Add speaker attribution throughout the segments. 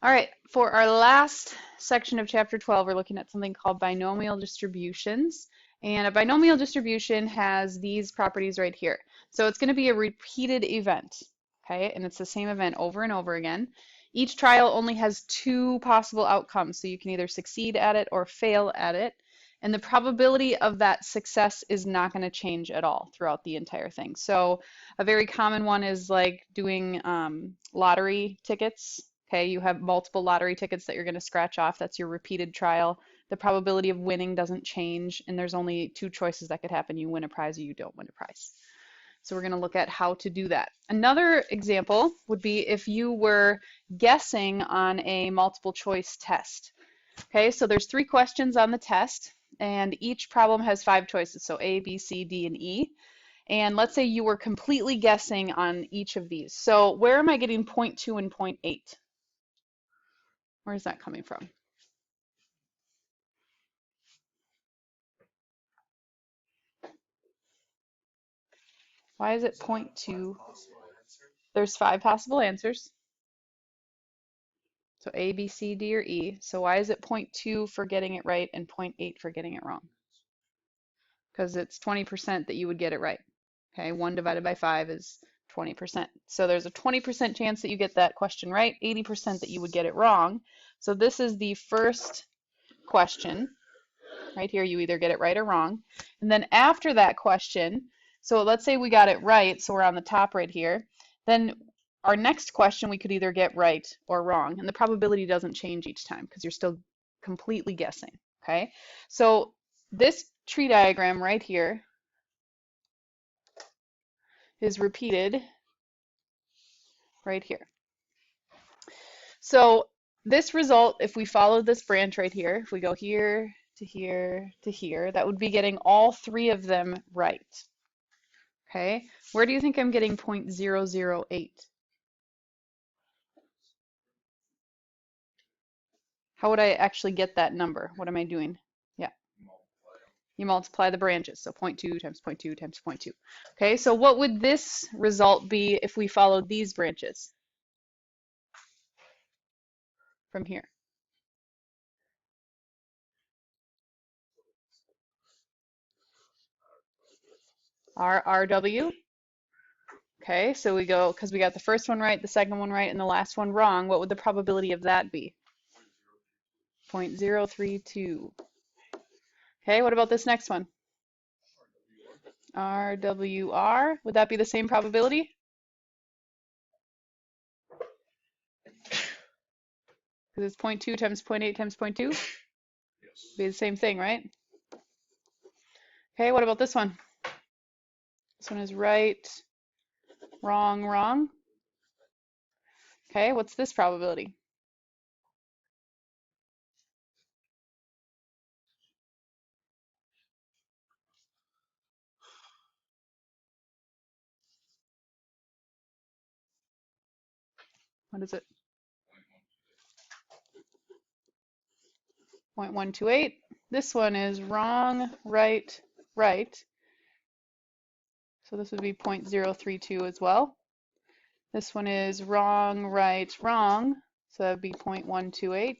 Speaker 1: All right, for our last section of chapter 12, we're looking at something called binomial distributions. And a binomial distribution has these properties right here. So it's going to be a repeated event, okay? And it's the same event over and over again. Each trial only has two possible outcomes, so you can either succeed at it or fail at it. And the probability of that success is not going to change at all throughout the entire thing. So a very common one is like doing lottery tickets. Okay, you have multiple lottery tickets that you're going to scratch off. That's your repeated trial. The probability of winning doesn't change, and there's only two choices that could happen. You win a prize or you don't win a prize. So we're going to look at how to do that. Another example would be if you were guessing on a multiple choice test. Okay, so there's 3 questions on the test, and each problem has 5 choices, so A, B, C, D, and E. And let's say you were completely guessing on each of these. So where am I getting 0.2 and 0.8? Where is that coming from? Why is it 0.2? There's 5 possible answers. So A, B, C, D, or E. So why is it 0.2 for getting it right and 0.8 for getting it wrong? Because it's 20% that you would get it right. Okay, 1 divided by 5 is 20%. So there's a 20% chance that you get that question right, 80% that you would get it wrong. So this is the first question. Right here, you either get it right or wrong. And then after that question, so let's say we got it right, so we're on the top right here, then our next question we could either get right or wrong. And the probability doesn't change each time because you're still completely guessing, okay? So this tree diagram right here is repeated right here. So this result, if we follow this branch right here, if we go here to here to here, that would be getting all 3 of them right. Okay, where do you think I'm getting 0.008? How would I actually get that number? What am I doing? Yeah, you multiply the branches. So 0.2 times 0.2 times 0.2. Okay, so what would this result be if we followed these branches from here? RW. Okay, so we go, because we got the first one right, the second one right, and the last one wrong, what would the probability of that be? 0.032. Okay, what about this next one? RWR, would that be the same probability? Because it's 0.2 times 0.8 times 0.2? Be the same thing, right? Okay, what about this one? This one is right, wrong, wrong. Okay, what's this probability? What is it? 0.128. This one is wrong, right, right. So this would be 0.032 as well. This one is wrong, right, wrong. So that would be 0.128.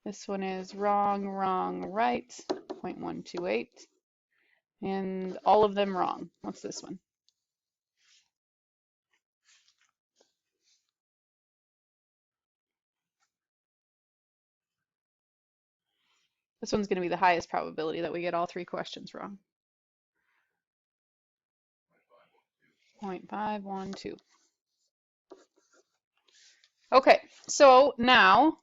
Speaker 1: This one is wrong, wrong, right, 0.128. And all of them wrong. What's this one? This one's going to be the highest probability that we get all 3 questions wrong. 0.512. Okay, so now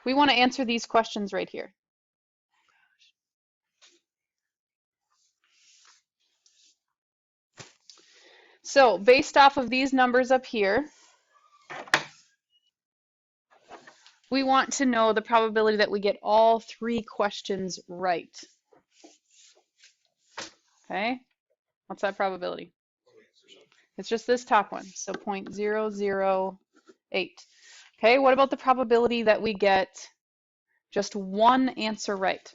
Speaker 1: we want to answer these questions right here. So based off of these numbers up here, we want to know the probability that we get all 3 questions right. Okay, what's that probability? It's just this top one, so 0.008. Okay, what about the probability that we get just one answer right?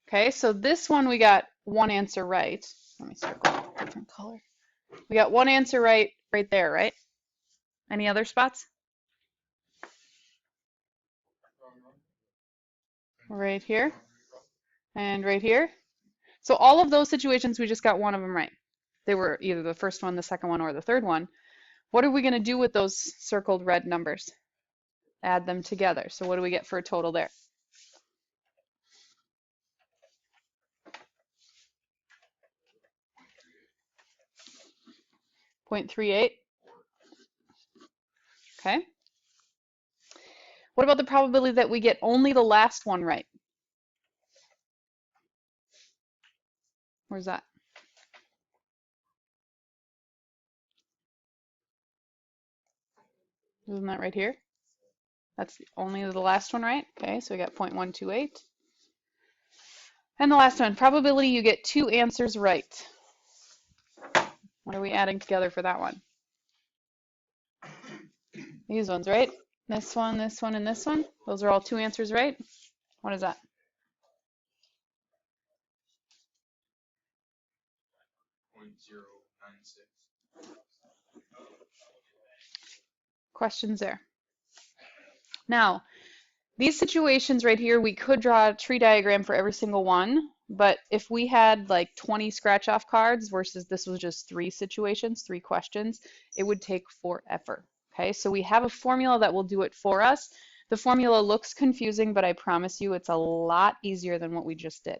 Speaker 1: Okay, so this one we got one answer right. Let me start going with a different color. We got one answer right there, right? Any other spots? Right here and right here. So all of those situations, we just got one of them right. They were either the first one, the second one, or the third one. What are we going to do with those circled red numbers? Add them together. So what do we get for a total there? 0.38. Okay. What about the probability that we get only the last one right? Where's that? Isn't that right here? That's only the last one right. Okay, so we got 0.128. And the last one, probability you get two answers right. What are we adding together for that one? These ones, right? This one, and this one. Those are all two answers right. What is that? Questions there? Now, these situations right here, we could draw a tree diagram for every single one, but if we had like 20 scratch off cards versus this was just three situations, three questions, it would take forever. Okay, so we have a formula that will do it for us. The formula looks confusing, but I promise you it's a lot easier than what we just did.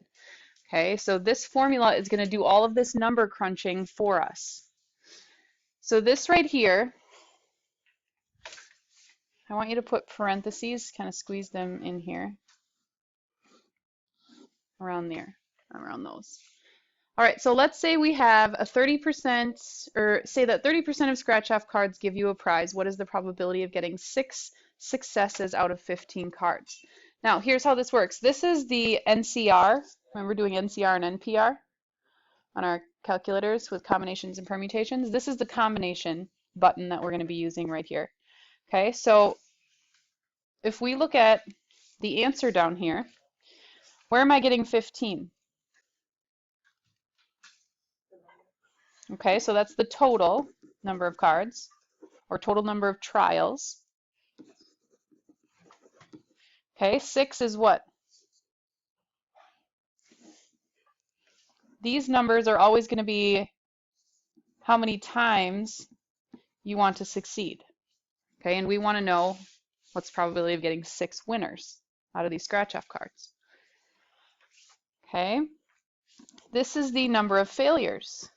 Speaker 1: Okay, so this formula is going to do all of this number crunching for us. So this right here, I want you to put parentheses, kind of squeeze them in here, around there, around those. All right, so let's say we have a 30%, or say that 30% of scratch-off cards give you a prize. What is the probability of getting 6 successes out of 15 cards? Now, here's how this works. This is the NCR. Remember doing NCR and NPR on our calculators with combinations and permutations? This is the combination button that we're going to be using right here. Okay, so if we look at the answer down here, where am I getting 15? Okay, so that's the total number of cards, or total number of trials. Okay, 6 is what? These numbers are always going to be how many times you want to succeed. Okay, and we want to know what's the probability of getting 6 winners out of these scratch-off cards. Okay, this is the number of failures.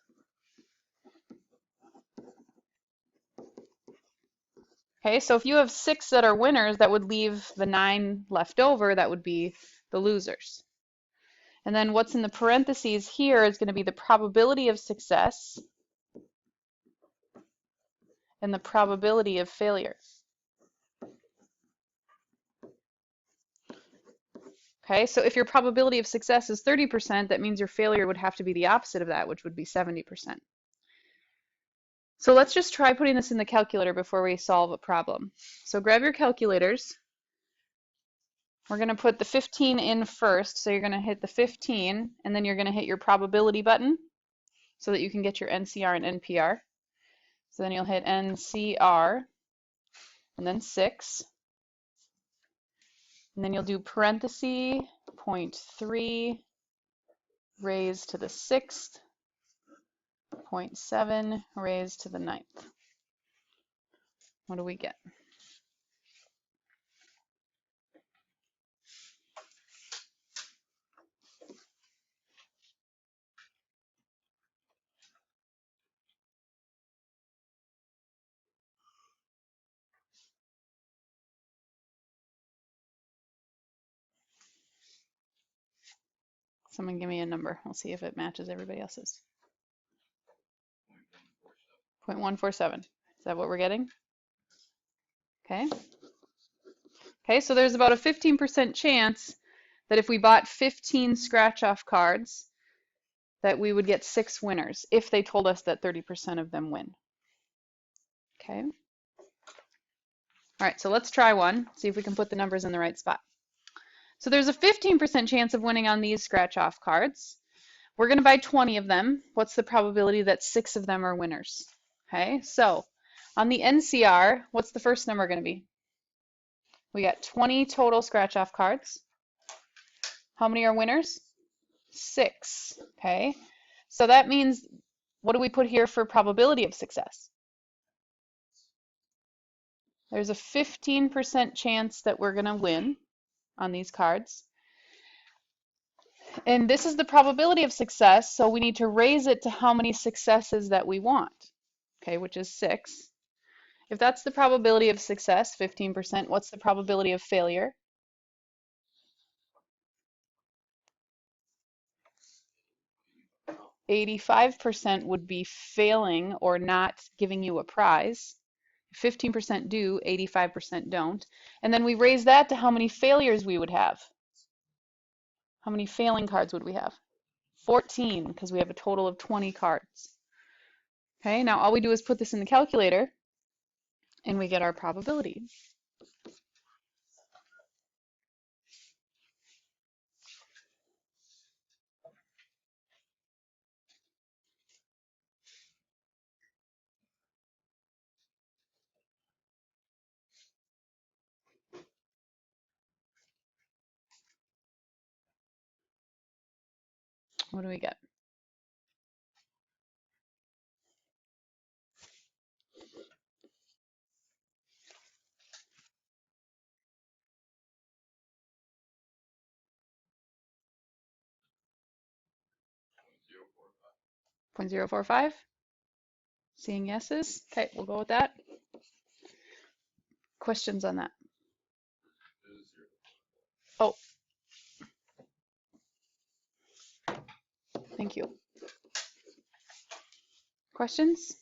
Speaker 1: Okay, so if you have 6 that are winners, that would leave the 9 left over, that would be the losers. And then what's in the parentheses here is going to be the probability of success and the probability of failure. Okay, so if your probability of success is 30%, that means your failure would have to be the opposite of that, which would be 70%. So let's just try putting this in the calculator before we solve a problem. So grab your calculators. We're going to put the 15 in first. So you're going to hit the 15, and then you're going to hit your probability button so that you can get your NCR and NPR. So then you'll hit NCR, and then 6. And then you'll do parenthesis, 0.3 raised to the 6th, 0.7 raised to the 9th. What do we get? Someone give me a number. We'll see if it matches everybody else's. 0.147. Is that what we're getting? Okay. Okay, so there's about a 15% chance that if we bought 15 scratch-off cards, that we would get 6 winners if they told us that 30% of them win. Okay. All right, so let's try one, see if we can put the numbers in the right spot. So there's a 15% chance of winning on these scratch-off cards. We're going to buy 20 of them. What's the probability that 6 of them are winners? Okay, so on the NCR, what's the first number going to be? We got 20 total scratch-off cards. How many are winners? 6. Okay, so that means, what do we put here for probability of success? There's a 15% chance that we're going to win on these cards. And this is the probability of success, so we need to raise it to how many successes that we want, okay, which is 6. If that's the probability of success, 15%, what's the probability of failure? 85% would be failing or not giving you a prize. 15% do, 85% don't. And then we raise that to how many failures we would have. How many failing cards would we have? 14, because we have a total of 20 cards. Okay, now all we do is put this in the calculator and we get our probability. What do we get? .045. Seeing yeses. Okay, we'll go with that. Questions on that? Oh, thank you. Questions?